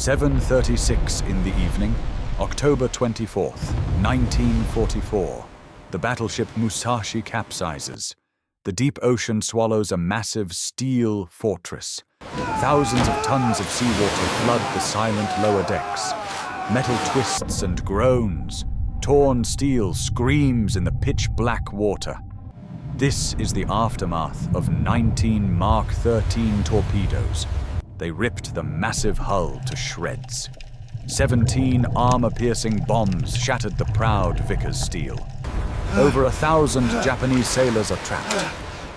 7:36 in the evening, October 24th, 1944. The battleship Musashi capsizes. The deep ocean swallows a massive steel fortress. Thousands of tons of seawater flood the silent lower decks. Metal twists and groans. Torn steel screams in the pitch-black water. This is the aftermath of 19 Mark 13 torpedoes. They ripped the massive hull to shreds. 17 armor-piercing bombs shattered the proud Vickers steel. Over 1,000 Japanese sailors are trapped.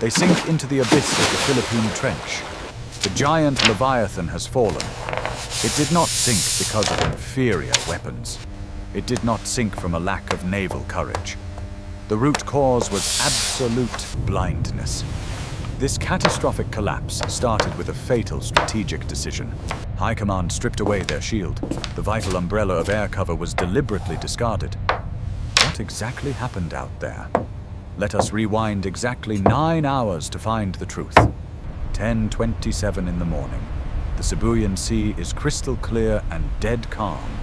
They sink into the abyss of the Philippine Trench. The giant leviathan has fallen. It did not sink because of inferior weapons. It did not sink from a lack of naval courage. The root cause was absolute blindness. This catastrophic collapse started with a fatal strategic decision. High Command stripped away their shield. The vital umbrella of air cover was deliberately discarded. What exactly happened out there? Let us rewind exactly 9 hours to find the truth. 10:27 in the morning. The Sibuyan Sea is crystal clear and dead calm.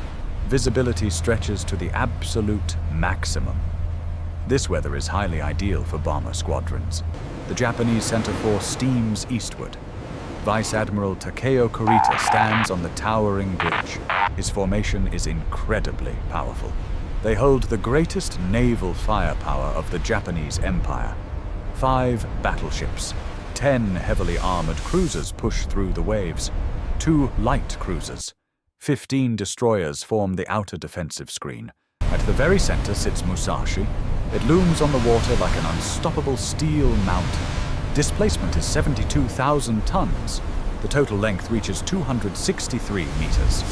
Visibility stretches to the absolute maximum. This weather is highly ideal for bomber squadrons. The Japanese center force steams eastward. Vice Admiral Takeo Kurita stands on the towering bridge. His formation is incredibly powerful. They hold the greatest naval firepower of the Japanese Empire. 5 battleships, 10 heavily armored cruisers push through the waves, 2 light cruisers, 15 destroyers form the outer defensive screen. At the very center sits Musashi. It looms on the water like an unstoppable steel mountain. Displacement is 72,000 tons. The total length reaches 263 meters.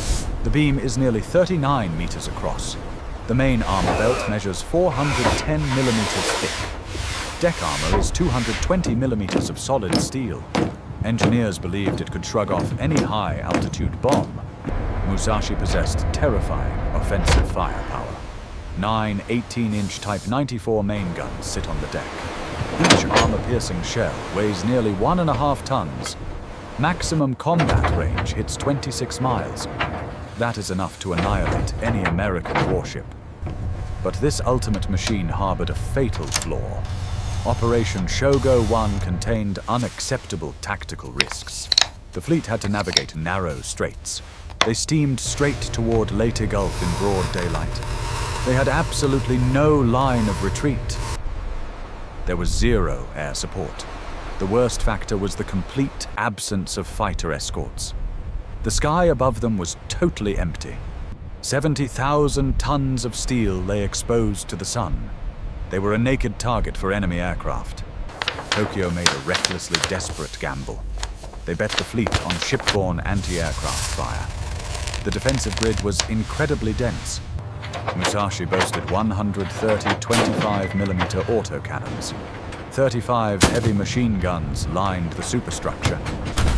The beam is nearly 39 meters across. The main armor belt measures 410 millimeters thick. Deck armor is 220 millimeters of solid steel. Engineers believed it could shrug off any high-altitude bomb. Musashi possessed terrifying offensive firepower. 9 18-inch Type 94 main guns sit on the deck. Each armor-piercing shell weighs nearly 1.5 tons. Maximum combat range hits 26 miles. That is enough to annihilate any American warship. But this ultimate machine harbored a fatal flaw. Operation Sho-Go 1 contained unacceptable tactical risks. The fleet had to navigate narrow straits. They steamed straight toward Leyte Gulf in broad daylight. They had absolutely no line of retreat. There was zero air support. The worst factor was the complete absence of fighter escorts. The sky above them was totally empty. 70,000 tons of steel lay exposed to the sun. They were a naked target for enemy aircraft. Tokyo made a recklessly desperate gamble. They bet the fleet on shipborne anti-aircraft fire. The defensive grid was incredibly dense. Musashi boasted 130 25mm autocannons. 35 heavy machine guns lined the superstructure.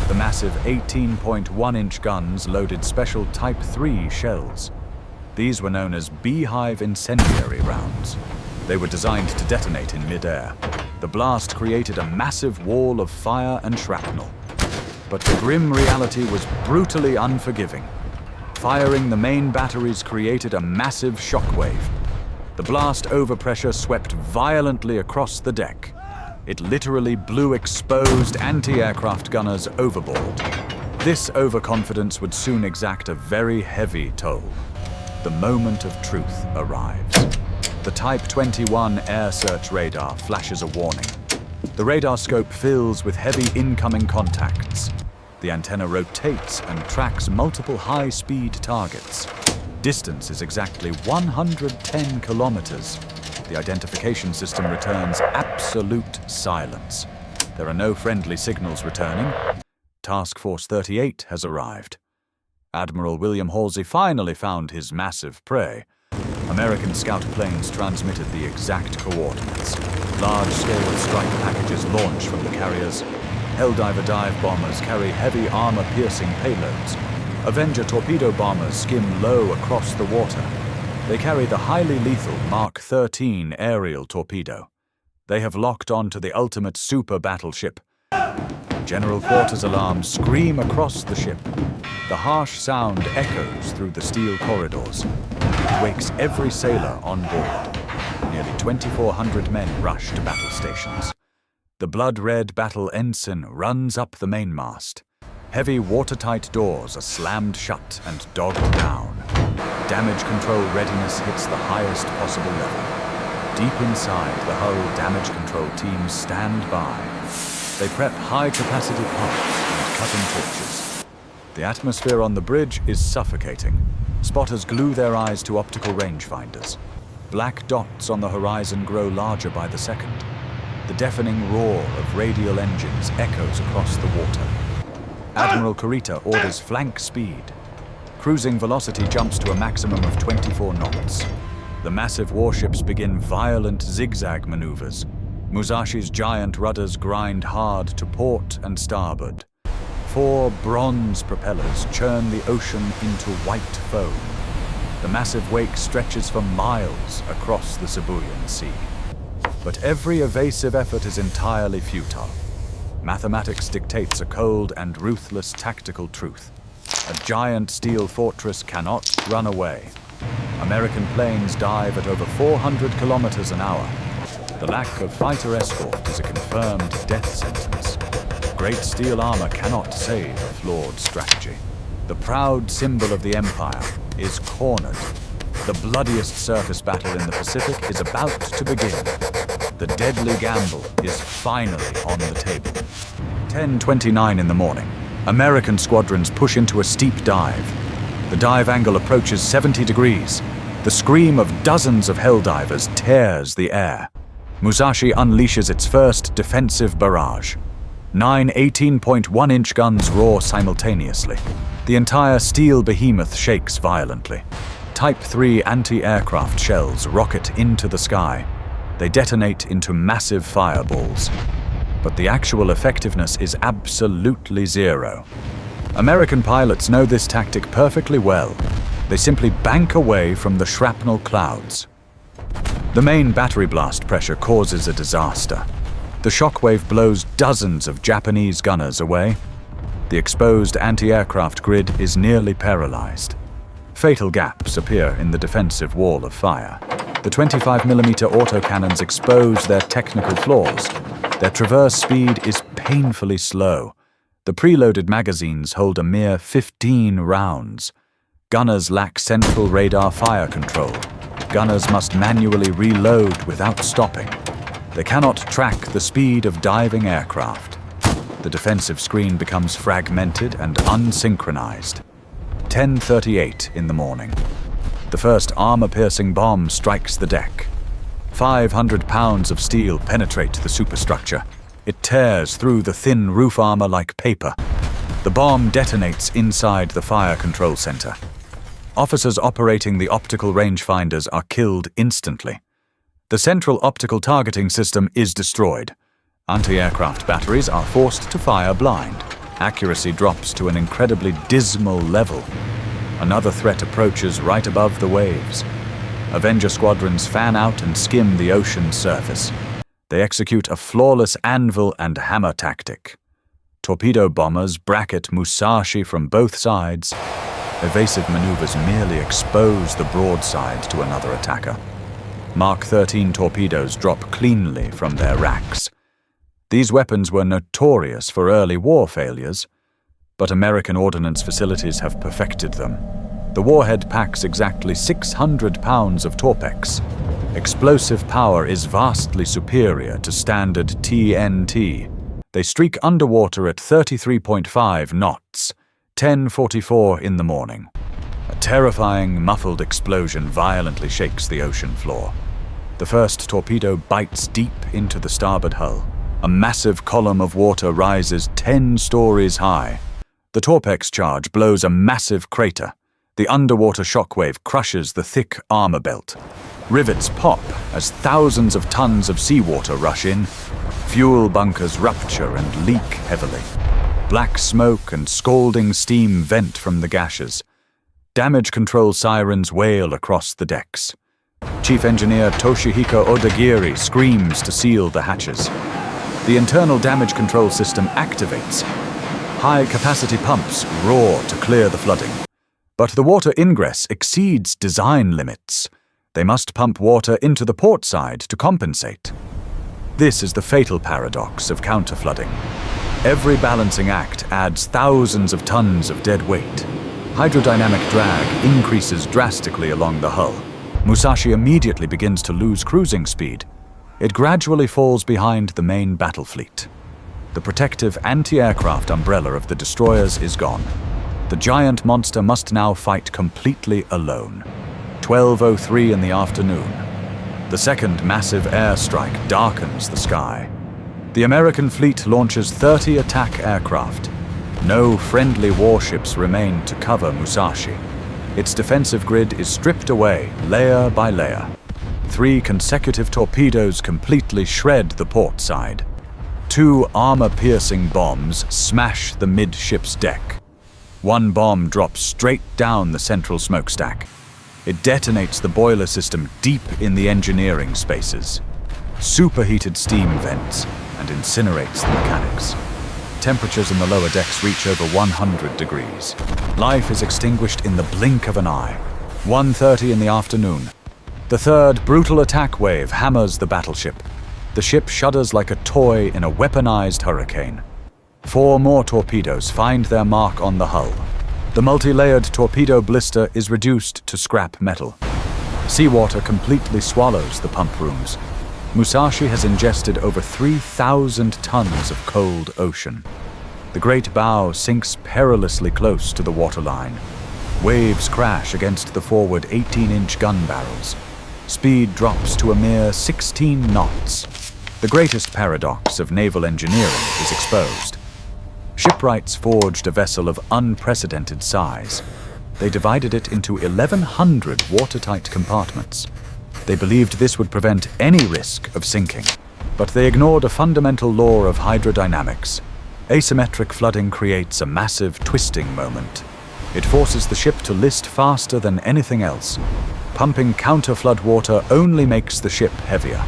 The massive 18.1-inch guns loaded special Type 3 shells. These were known as beehive incendiary rounds. They were designed to detonate in mid-air. The blast created a massive wall of fire and shrapnel. But the grim reality was brutally unforgiving. Firing the main batteries created a massive shockwave. The blast overpressure swept violently across the deck. It literally blew exposed anti-aircraft gunners overboard. This overconfidence would soon exact a very heavy toll. The moment of truth arrives. The Type 21 air search radar flashes a warning. The radar scope fills with heavy incoming contacts. The antenna rotates and tracks multiple high-speed targets. Distance is exactly 110 kilometers. The identification system returns absolute silence. There are no friendly signals returning. Task Force 38 has arrived. Admiral William Halsey finally found his massive prey. American scout planes transmitted the exact coordinates. Large-scale strike packages launch from the carriers. Helldiver dive bombers carry heavy armor-piercing payloads. Avenger torpedo bombers skim low across the water. They carry the highly lethal Mark 13 aerial torpedo. They have locked onto the ultimate super-battleship. General quarters alarms scream across the ship. The harsh sound echoes through the steel corridors. It wakes every sailor on board. Nearly 2,400 men rush to battle stations. The blood-red battle ensign runs up the mainmast. Heavy watertight doors are slammed shut and dogged down. Damage control readiness hits the highest possible level. Deep inside, the hull damage control teams stand by. They prep high-capacity pumps and cutting torches. The atmosphere on the bridge is suffocating. Spotters glue their eyes to optical rangefinders. Black dots on the horizon grow larger by the second. The deafening roar of radial engines echoes across the water. Admiral Kurita orders flank speed. Cruising velocity jumps to a maximum of 24 knots. The massive warships begin violent zigzag maneuvers. Musashi's giant rudders grind hard to port and starboard. 4 bronze propellers churn the ocean into white foam. The massive wake stretches for miles across the Sibuyan Sea. But every evasive effort is entirely futile. Mathematics dictates a cold and ruthless tactical truth. A giant steel fortress cannot run away. American planes dive at over 400 kilometers an hour. The lack of fighter escort is a confirmed death sentence. Great steel armor cannot save a flawed strategy. The proud symbol of the Empire is cornered. The bloodiest surface battle in the Pacific is about to begin. The deadly gamble is finally on the table. 10:29 in the morning. American squadrons push into a steep dive. The dive angle approaches 70 degrees. The scream of dozens of helldivers tears the air. Musashi unleashes its first defensive barrage. 9 18.1-inch guns roar simultaneously. The entire steel behemoth shakes violently. Type 3 anti-aircraft shells rocket into the sky. They detonate into massive fireballs. But the actual effectiveness is absolutely zero. American pilots know this tactic perfectly well. They simply bank away from the shrapnel clouds. The main battery blast pressure causes a disaster. The shockwave blows dozens of Japanese gunners away. The exposed anti-aircraft grid is nearly paralyzed. Fatal gaps appear in the defensive wall of fire. The 25mm autocannons expose their technical flaws. Their traverse speed is painfully slow. The preloaded magazines hold a mere 15 rounds. Gunners lack central radar fire control. Gunners must manually reload without stopping. They cannot track the speed of diving aircraft. The defensive screen becomes fragmented and unsynchronized. 10:38 in the morning. The first armor-piercing bomb strikes the deck. 500 pounds of steel penetrate the superstructure. It tears through the thin roof armor like paper. The bomb detonates inside the fire control center. Officers operating the optical rangefinders are killed instantly. The central optical targeting system is destroyed. Anti-aircraft batteries are forced to fire blind. Accuracy drops to an incredibly dismal level. Another threat approaches right above the waves. Avenger squadrons fan out and skim the ocean's surface. They execute a flawless anvil and hammer tactic. Torpedo bombers bracket Musashi from both sides. Evasive maneuvers merely expose the broadside to another attacker. Mark 13 torpedoes drop cleanly from their racks. These weapons were notorious for early war failures, but American ordnance facilities have perfected them. The warhead packs exactly 600 pounds of torpex. Explosive power is vastly superior to standard TNT. They streak underwater at 33.5 knots, 10:44 in the morning. A terrifying, muffled explosion violently shakes the ocean floor. The first torpedo bites deep into the starboard hull. A massive column of water rises 10 stories high. The torpex charge blows a massive crater. The underwater shockwave crushes the thick armor belt. Rivets pop as thousands of tons of seawater rush in. Fuel bunkers rupture and leak heavily. Black smoke and scalding steam vent from the gashes. Damage control sirens wail across the decks. Chief Engineer Toshihiko Odagiri screams to seal the hatches. The internal damage control system activates. High-capacity pumps roar to clear the flooding. But the water ingress exceeds design limits. They must pump water into the port side to compensate. This is the fatal paradox of counterflooding. Every balancing act adds thousands of tons of dead weight. Hydrodynamic drag increases drastically along the hull. Musashi immediately begins to lose cruising speed. It gradually falls behind the main battle fleet. The protective anti-aircraft umbrella of the destroyers is gone. The giant monster must now fight completely alone. 12:03 in the afternoon. The second massive airstrike darkens the sky. The American fleet launches 30 attack aircraft. No friendly warships remain to cover Musashi. Its defensive grid is stripped away, layer by layer. 3 consecutive torpedoes completely shred the port side. 2 armor-piercing bombs smash the midship's deck. 1 bomb drops straight down the central smokestack. It detonates the boiler system deep in the engineering spaces. Superheated steam vents and incinerates the mechanics. Temperatures in the lower decks reach over 100 degrees. Life is extinguished in the blink of an eye. 1:30 in the afternoon. The third brutal attack wave hammers the battleship. The ship shudders like a toy in a weaponized hurricane. 4 more torpedoes find their mark on the hull. The multi-layered torpedo blister is reduced to scrap metal. Seawater completely swallows the pump rooms. Musashi has ingested over 3,000 tons of cold ocean. The great bow sinks perilously close to the waterline. Waves crash against the forward 18-inch gun barrels. Speed drops to a mere 16 knots. The greatest paradox of naval engineering is exposed. Shipwrights forged a vessel of unprecedented size. They divided it into 1,100 watertight compartments. They believed this would prevent any risk of sinking, but they ignored a fundamental law of hydrodynamics. Asymmetric flooding creates a massive twisting moment. It forces the ship to list faster than anything else. Pumping counter-flood water only makes the ship heavier.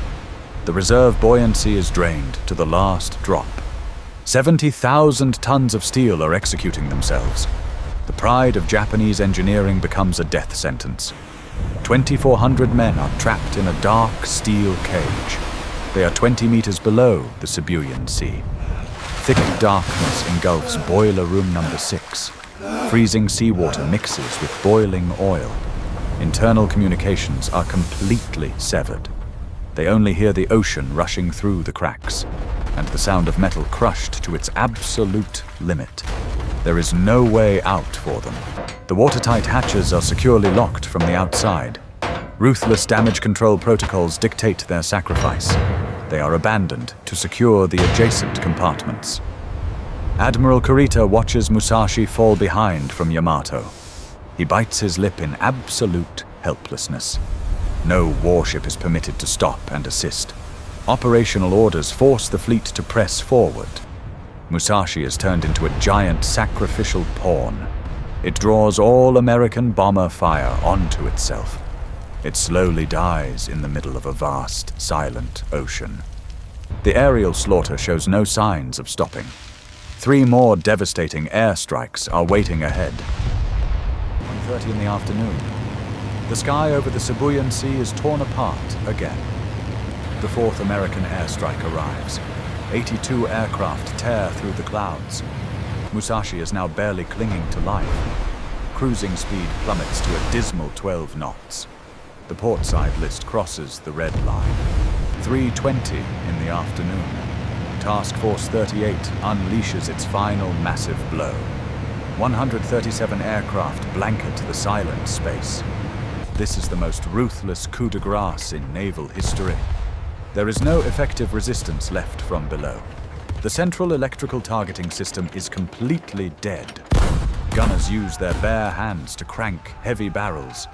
The reserve buoyancy is drained to the last drop. 70,000 tons of steel are executing themselves. The pride of Japanese engineering becomes a death sentence. 2,400 men are trapped in a dark steel cage. They are 20 meters below the Sibuyan Sea. Thick darkness engulfs boiler room number 6. Freezing seawater mixes with boiling oil. Internal communications are completely severed. They only hear the ocean rushing through the cracks, and the sound of metal crushed to its absolute limit. There is no way out for them. The watertight hatches are securely locked from the outside. Ruthless damage control protocols dictate their sacrifice. They are abandoned to secure the adjacent compartments. Admiral Kurita watches Musashi fall behind from Yamato. He bites his lip in absolute helplessness. No warship is permitted to stop and assist. Operational orders force the fleet to press forward. Musashi is turned into a giant sacrificial pawn. It draws all American bomber fire onto itself. It slowly dies in the middle of a vast, silent ocean. The aerial slaughter shows no signs of stopping. 3 more devastating airstrikes are waiting ahead. 1:30 in the afternoon. The sky over the Sibuyan Sea is torn apart again. The 4th American airstrike arrives. 82 aircraft tear through the clouds. Musashi is now barely clinging to life. Cruising speed plummets to a dismal 12 knots. The portside list crosses the red line. 3:20 in the afternoon. Task Force 38 unleashes its final massive blow. 137 aircraft blanket the silent space. This is the most ruthless coup de grace in naval history. There is no effective resistance left from below. The central electrical targeting system is completely dead. Gunners use their bare hands to crank heavy barrels.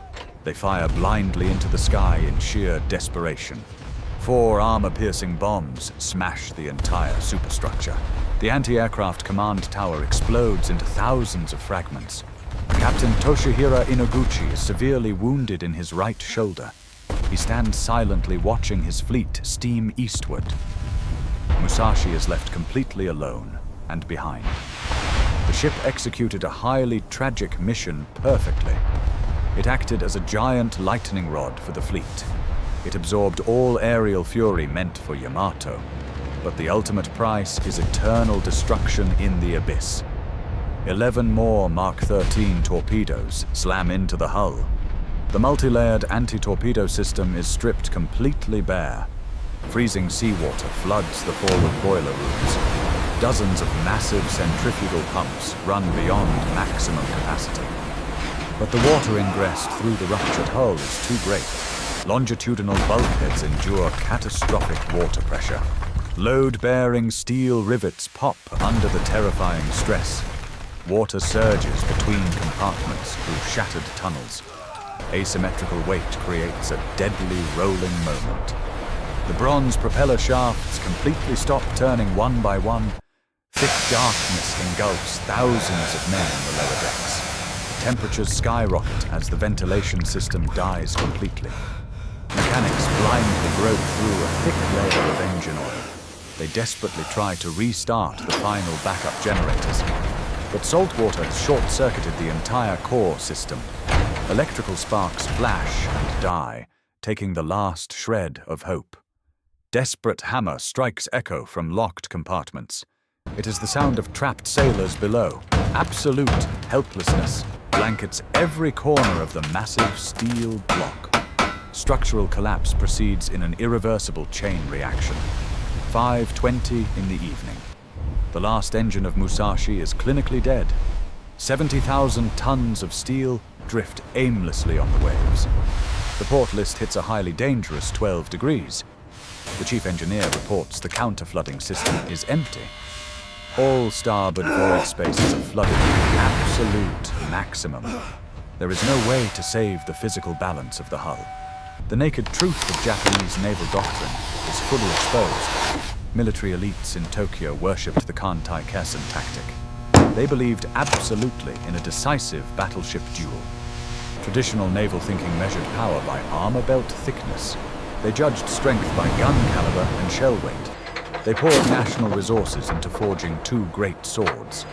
They fire blindly into the sky in sheer desperation. 4 armor-piercing bombs smash the entire superstructure. The anti-aircraft command tower explodes into thousands of fragments. Captain Toshihira Inoguchi is severely wounded in his right shoulder. He stands silently watching his fleet steam eastward. Musashi is left completely alone and behind. The ship executed a highly tragic mission perfectly. It acted as a giant lightning rod for the fleet. It absorbed all aerial fury meant for Yamato, but the ultimate price is eternal destruction in the abyss. 11 more Mark 13 torpedoes slam into the hull. The multi-layered anti-torpedo system is stripped completely bare. Freezing seawater floods the forward boiler rooms. Dozens of massive centrifugal pumps run beyond maximum capacity. But the water ingress through the ruptured hull is too great. Longitudinal bulkheads endure catastrophic water pressure. Load-bearing steel rivets pop under the terrifying stress. Water surges between compartments through shattered tunnels. Asymmetrical weight creates a deadly rolling moment. The bronze propeller shafts completely stop turning one by one. Thick darkness engulfs thousands of men in the lower decks. Temperatures skyrocket as the ventilation system dies completely. Mechanics blindly grope through a thick layer of engine oil. They desperately try to restart the final backup generators. But saltwater has short-circuited the entire core system. Electrical sparks flash and die, taking the last shred of hope. Desperate hammer strikes echo from locked compartments. It is the sound of trapped sailors below. Absolute helplessness blankets every corner of the massive steel block. Structural collapse proceeds in an irreversible chain reaction. 5:20 in the evening. The last engine of Musashi is clinically dead. 70,000 tons of steel drift aimlessly on the waves. The port list hits a highly dangerous 12 degrees. The chief engineer reports the counter-flooding system is empty. All starboard void spaces are flooded to the absolute maximum. There is no way to save the physical balance of the hull. The naked truth of Japanese naval doctrine is fully exposed. Military elites in Tokyo worshipped the Kantai Kessen tactic. They believed absolutely in a decisive battleship duel. Traditional naval thinking measured power by armor belt thickness. They judged strength by gun caliber and shell weight. They poured national resources into forging two great swords.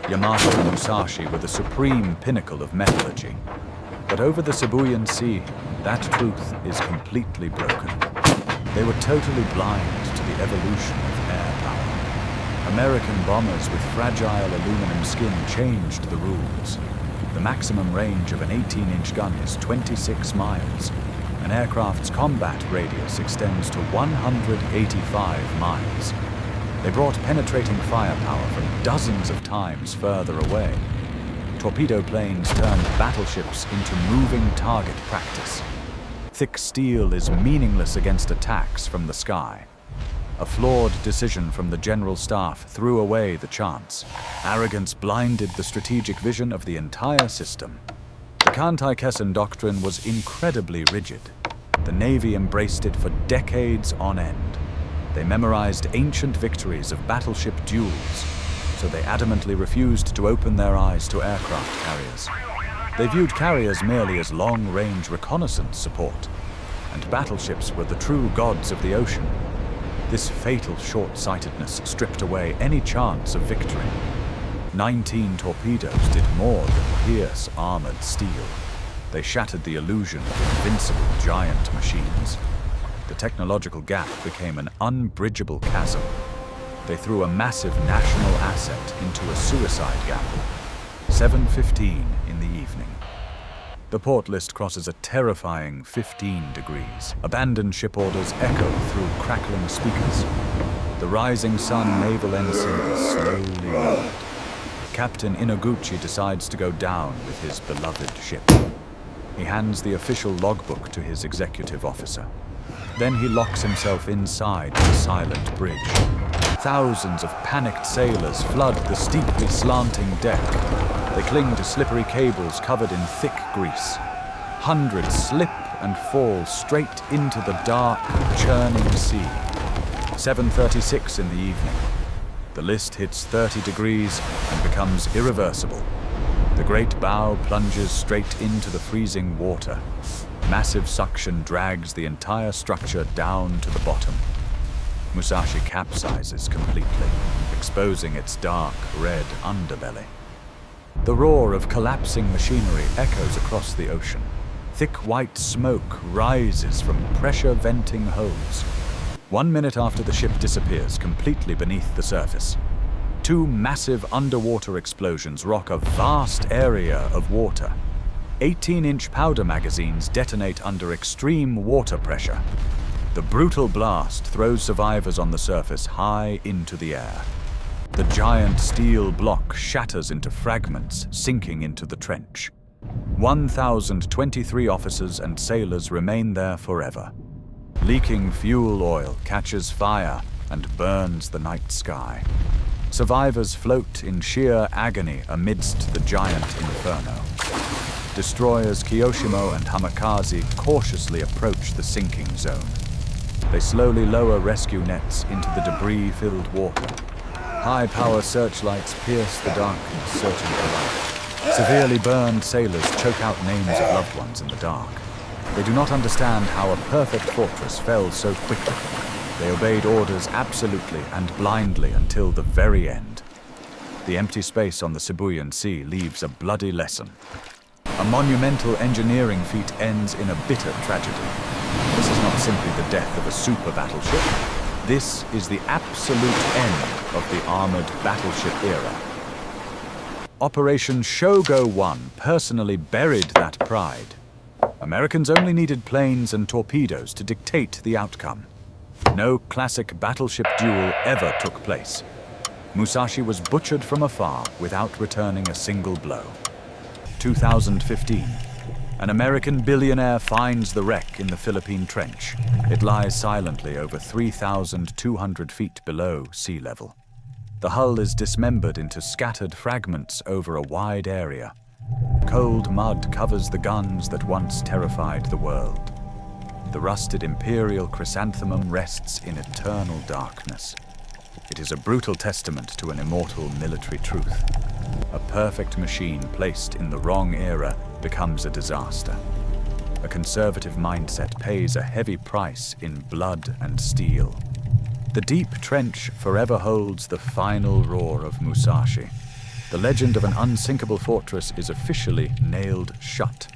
Yamato and Musashi were the supreme pinnacle of metallurgy. But over the Sibuyan Sea, that truth is completely broken. They were totally blind to the evolution of air power. American bombers with fragile aluminum skin changed the rules. The maximum range of an 18-inch gun is 26 miles. An aircraft's combat radius extends to 185 miles. They brought penetrating firepower from dozens of times further away. Torpedo planes turned battleships into moving target practice. Thick steel is meaningless against attacks from the sky. A flawed decision from the general staff threw away the chance. Arrogance blinded the strategic vision of the entire system. The Kantai Kessen doctrine was incredibly rigid. The Navy embraced it for decades on end. They memorized ancient victories of battleship duels, so they adamantly refused to open their eyes to aircraft carriers. They viewed carriers merely as long-range reconnaissance support, and battleships were the true gods of the ocean. This fatal short-sightedness stripped away any chance of victory. 19 torpedoes did more than pierce armored steel. They shattered the illusion of invincible giant machines. The technological gap became an unbridgeable chasm. They threw a massive national asset into a suicide gamble. 7:15 in the evening. The port list crosses a terrifying 15 degrees. Abandoned ship orders echo through crackling speakers. The rising sun naval ensign is slowly lowered. Captain Inoguchi decides to go down with his beloved ship. He hands the official logbook to his executive officer. Then he locks himself inside the silent bridge. Thousands of panicked sailors flood the steeply slanting deck. They cling to slippery cables covered in thick grease. Hundreds slip and fall straight into the dark, churning sea. 7:36 in the evening. The list hits 30 degrees and becomes irreversible. The great bow plunges straight into the freezing water. Massive suction drags the entire structure down to the bottom. Musashi capsizes completely, exposing its dark red underbelly. The roar of collapsing machinery echoes across the ocean. Thick white smoke rises from pressure-venting holes. 1 minute after the ship disappears completely beneath the surface, two massive underwater explosions rock a vast area of water. 18-inch powder magazines detonate under extreme water pressure. The brutal blast throws survivors on the surface high into the air. The giant steel block shatters into fragments, sinking into the trench. 1,023 officers and sailors remain there forever. Leaking fuel oil catches fire and burns the night sky. Survivors float in sheer agony amidst the giant inferno. Destroyers Kiyoshimo and Hamikaze cautiously approach the sinking zone. They slowly lower rescue nets into the debris-filled water. High-power searchlights pierce the darkness, searching for life. Severely burned sailors choke out names of loved ones in the dark. They do not understand how a perfect fortress fell so quickly. They obeyed orders absolutely and blindly until the very end. The empty space on the Sibuyan Sea leaves a bloody lesson. A monumental engineering feat ends in a bitter tragedy. This is not simply the death of a super-battleship. This is the absolute end of the armored battleship era. Operation Sho-Go 1 personally buried that pride. Americans only needed planes and torpedoes to dictate the outcome. No classic battleship duel ever took place. Musashi was butchered from afar without returning a single blow. 2015. An American billionaire finds the wreck in the Philippine Trench. It lies silently over 3,200 feet below sea level. The hull is dismembered into scattered fragments over a wide area. Cold mud covers the guns that once terrified the world. The rusted Imperial chrysanthemum rests in eternal darkness. It is a brutal testament to an immortal military truth. A perfect machine placed in the wrong era becomes a disaster. A conservative mindset pays a heavy price in blood and steel. The deep trench forever holds the final roar of Musashi. The legend of an unsinkable fortress is officially nailed shut.